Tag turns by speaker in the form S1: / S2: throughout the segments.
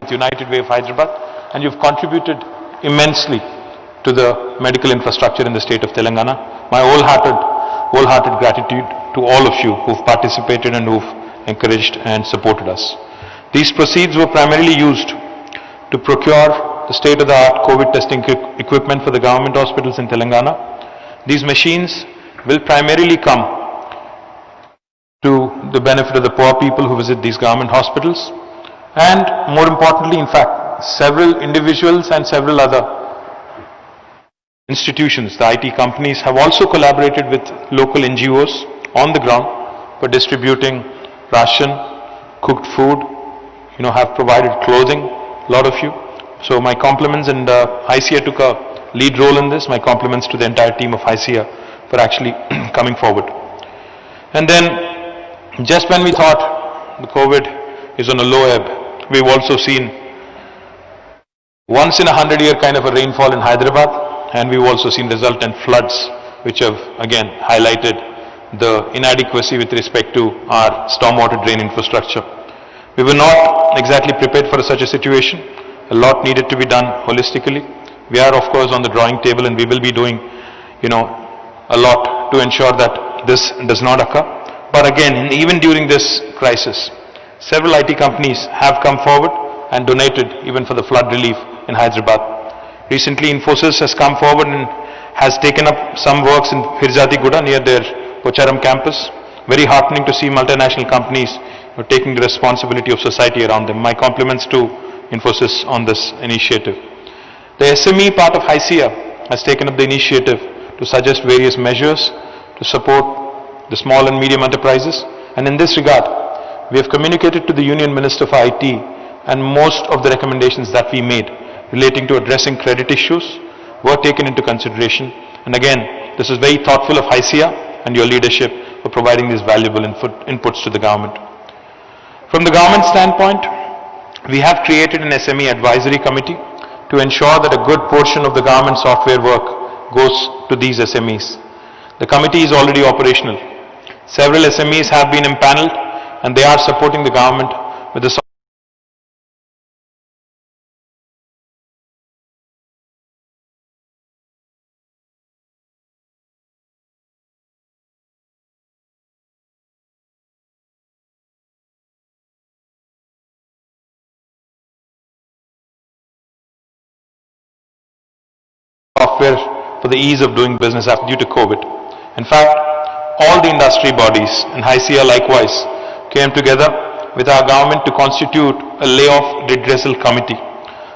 S1: with United Way of Hyderabad, and you've contributed immensely to the medical infrastructure in the state of Telangana. My wholehearted gratitude to all of you who've participated and who've encouraged and supported us. These proceeds were primarily used to procure the state-of-the-art COVID testing equipment for the government hospitals in Telangana. These machines will primarily come to the benefit of the poor people who visit these government hospitals, and more importantly, in fact, several individuals and several other institutions, the IT companies, have also collaborated with local NGOs on the ground for distributing ration, cooked food, have provided clothing, a lot of you. So my compliments, and HYSEA took a lead role in this. My compliments to the entire team of HYSEA for actually coming forward. And then, just when we thought the COVID is on a low ebb, we've also seen once in 100-year kind of a rainfall in Hyderabad, and we've also seen resultant floods, which have again highlighted the inadequacy with respect to our stormwater drain infrastructure. We were not exactly prepared for such a situation. A lot needed to be done holistically. We are of course on the drawing table, and we will be doing, a lot to ensure that this does not occur. But again, even during this crisis, several IT companies have come forward and donated even for the flood relief in Hyderabad. Recently, Infosys has come forward and has taken up some works in Hirzatiguda near their Pocharam campus. Very heartening to see multinational companies taking the responsibility of society around them. My compliments to Infosys on this initiative. The SME part of HYSEA has taken up the initiative to suggest various measures to support the small and medium enterprises, and in this regard, we have communicated to the Union Minister for IT, and most of the recommendations that we made relating to addressing credit issues were taken into consideration. And again, this is very thoughtful of HYSEA and your leadership for providing these valuable inputs to the government. From the government standpoint, we have created an SME advisory committee to ensure that a good portion of the government software work goes to these SMEs. The committee is already operational. Several SMEs have been impaneled, and they are supporting the government with the software for the ease of doing business due to COVID. In fact, all the industry bodies and HYSEA likewise came together with our government to constitute a layoff redressal committee.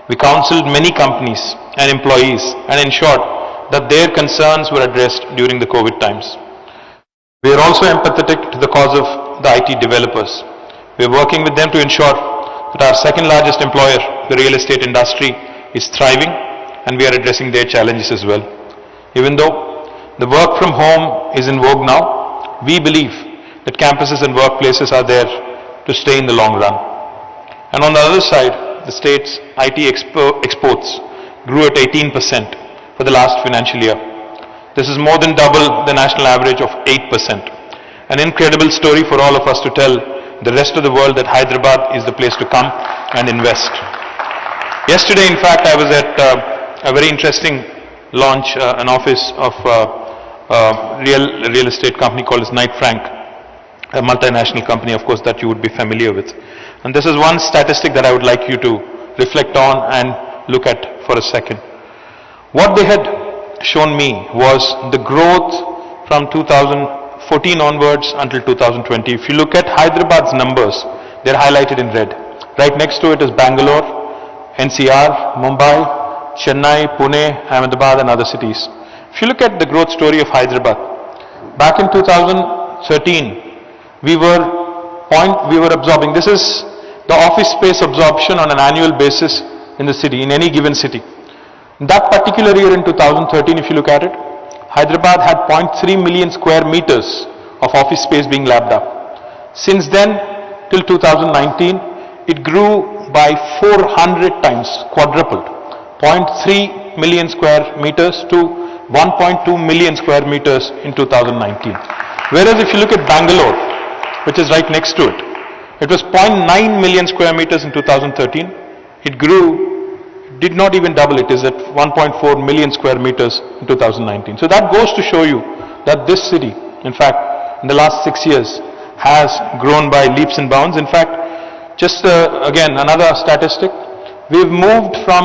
S1: We counseled many companies and employees and ensured that their concerns were addressed during the COVID times. We are also empathetic to the cause of the IT developers. We are working with them to ensure that our second largest employer, the real estate industry, is thriving, and we are addressing their challenges as well. Even though the work from home is in vogue now, we believe that campuses and workplaces are there to stay in the long run. And on the other side, the state's IT exports grew at 18% for the last financial year. This is more than double the national average of 8%. An incredible story for all of us to tell the rest of the world that Hyderabad is the place to come and invest. Yesterday, in fact, I was at a very interesting launch, an office of a real estate company called as Knight Frank, a multinational company, of course, that you would be familiar with. And this is one statistic that I would like you to reflect on and look at for a second. What they had shown me was the growth from 2014 onwards until 2020. If you look at Hyderabad's numbers, they're highlighted in red. Right next to it is Bangalore, NCR, Mumbai, Chennai, Pune, Ahmedabad, and other cities. If you look at the growth story of Hyderabad, back in 2013, we were absorbing, this is the office space absorption on an annual basis in the city, in any given city. That particular year in 2013, if you look at it, Hyderabad had 0.3 million square meters of office space being lapped up. Since then, till 2019, it grew by 400 times, quadrupled. 0.3 million square meters to 1.2 million square meters in 2019. Whereas if you look at Bangalore, which is right next to it, it was 0.9 million square meters in 2013, it grew, did not even double. It is at 1.4 million square meters in 2019. So that goes to show you that this city, in fact, in the last 6 years, has grown by leaps and bounds. In fact, just again, another statistic, we've moved from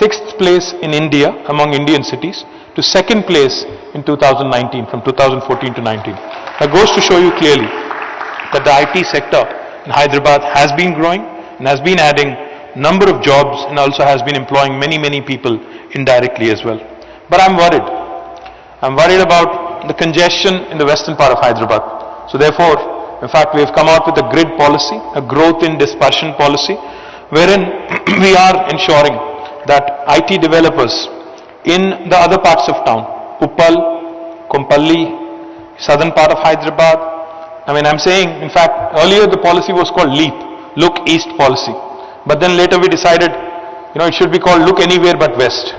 S1: 6th place in India among Indian cities to 2nd place in 2019, from 2014 to 19. That goes to show you clearly that the IT sector in Hyderabad has been growing and has been adding number of jobs and also has been employing many people indirectly as well. But I'm worried. I'm worried about the congestion in the western part of Hyderabad. So therefore, in fact, we have come out with a grid policy, a growth in dispersion policy, wherein we are ensuring that IT developers in the other parts of town, Uppal, Kompalli, southern part of Hyderabad, I'm saying, in fact, earlier the policy was called LEAP, Look East policy. But then later we decided, it should be called Look Anywhere But West.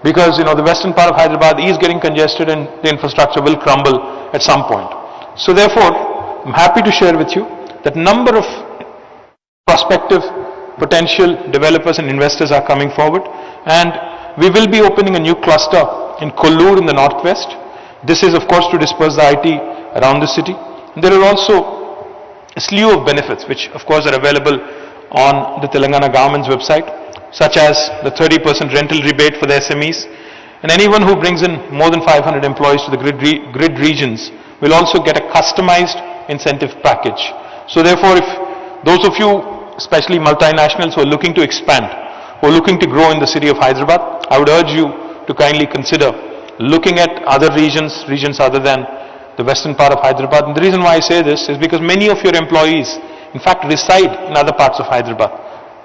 S1: Because, the western part of Hyderabad is getting congested and the infrastructure will crumble at some point. So therefore, I'm happy to share with you that number of prospective potential developers and investors are coming forward, and we will be opening a new cluster in Kollur in the northwest. This is of course to disperse the IT around the city. There are also a slew of benefits which of course are available on the Telangana government's website, such as the 30% rental rebate for the SMEs, and anyone who brings in more than 500 employees to the grid regions will also get a customized incentive package. So therefore, if those of you, especially multinationals who are looking to expand, who are looking to grow in the city of Hyderabad, I would urge you to kindly consider looking at other regions other than the western part of Hyderabad. And the reason why I say this is because many of your employees, in fact, reside in other parts of Hyderabad.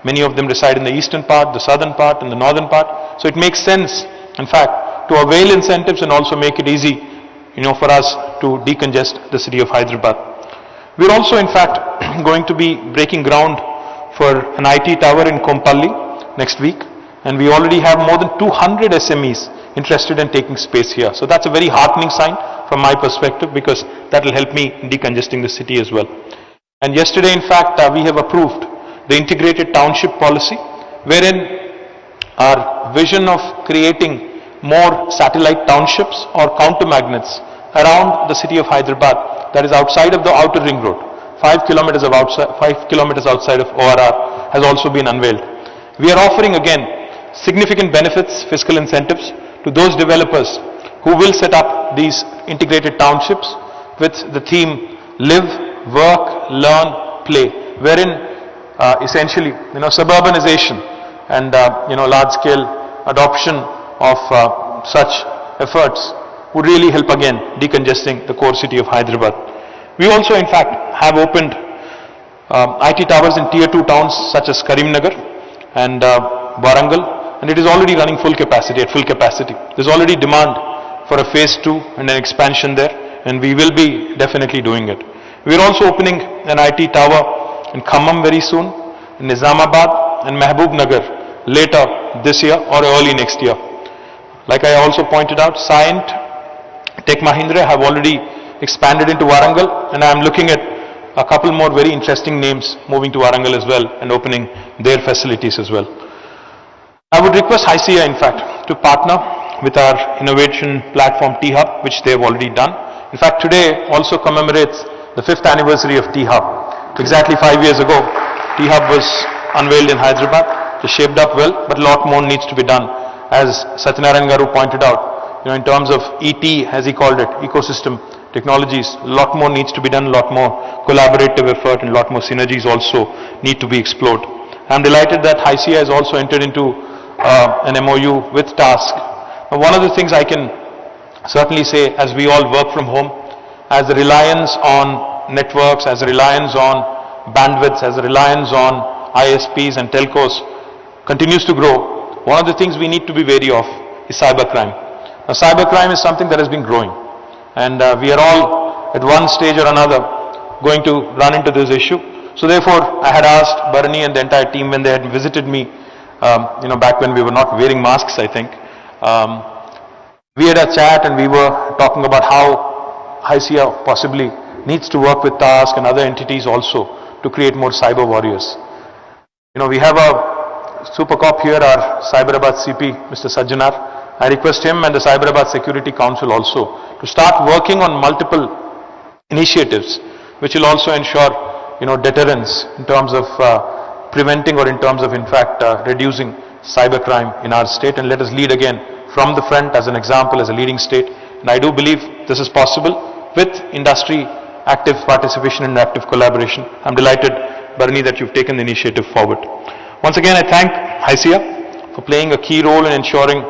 S1: Many of them reside in the eastern part, the southern part, and the northern part. So it makes sense, in fact, to avail incentives and also make it easy, for us to decongest the city of Hyderabad. We're also, in fact, going to be breaking ground for an IT tower in Kompalli next week, and we already have more than 200 SMEs interested in taking space here. So that's a very heartening sign from my perspective, because that will help me in decongesting the city as well. And yesterday, in fact, we have approved the integrated township policy, wherein our vision of creating more satellite townships or counter magnets around the city of Hyderabad, that is outside of the outer ring road, 5 kilometers outside of ORR, has also been unveiled. We are offering again significant benefits, fiscal incentives to those developers who will set up these integrated townships with the theme Live, Work, Learn, Play, wherein essentially suburbanization and large scale adoption of such efforts would really help again decongesting the core city of Hyderabad. We also in fact have opened IT towers in tier 2 towns such as Karimnagar and Warangal, and it is already running at full capacity. There's already demand for a phase 2 and an expansion there, and we will be definitely doing it. We are also opening an IT tower in Khammam very soon, in Nizamabad and Mehboob Nagar later this year or early next year. Like I also pointed out, Cyient, Tech Mahindra have already expanded into Warangal, and I am looking at a couple more very interesting names moving to Warangal as well and opening their facilities as well. I would request HYSEA in fact to partner with our innovation platform T-Hub, which they have already done. In fact, today also commemorates the 5th anniversary of T-Hub. Exactly 5 years ago, T-Hub was unveiled in Hyderabad. It shaped up well, but a lot more needs to be done. As Satyanarayan Garu pointed out, in terms of ET, as he called it, ecosystem technologies, a lot more needs to be done, a lot more collaborative effort and a lot more synergies also need to be explored. I'm delighted that HYSEA has also entered into an MOU with TASK. Now, one of the things I can certainly say, as we all work from home, as the reliance on networks, as the reliance on bandwidths, as the reliance on ISPs and telcos continues to grow, one of the things we need to be wary of is cybercrime. Now, cybercrime is something that has been growing, and we are all at one stage or another going to run into this issue. So therefore, I had asked Bharani and the entire team when they had visited me, back when we were not wearing masks, I think. We had a chat and we were talking about how HYSEA possibly needs to work with TASK and other entities also to create more cyber warriors. We have Super Cop here, our Cyberabad CP, Mr. Sajjanar. I request him and the Cyberabad Security Council also to start working on multiple initiatives which will also ensure, deterrence in terms of preventing or in terms of, in fact, reducing cybercrime in our state. And let us lead again from the front as an example, as a leading state. And I do believe this is possible with industry active participation and active collaboration. I'm delighted, Barani, that you've taken the initiative forward. Once again, I thank HYSEA for playing a key role in ensuring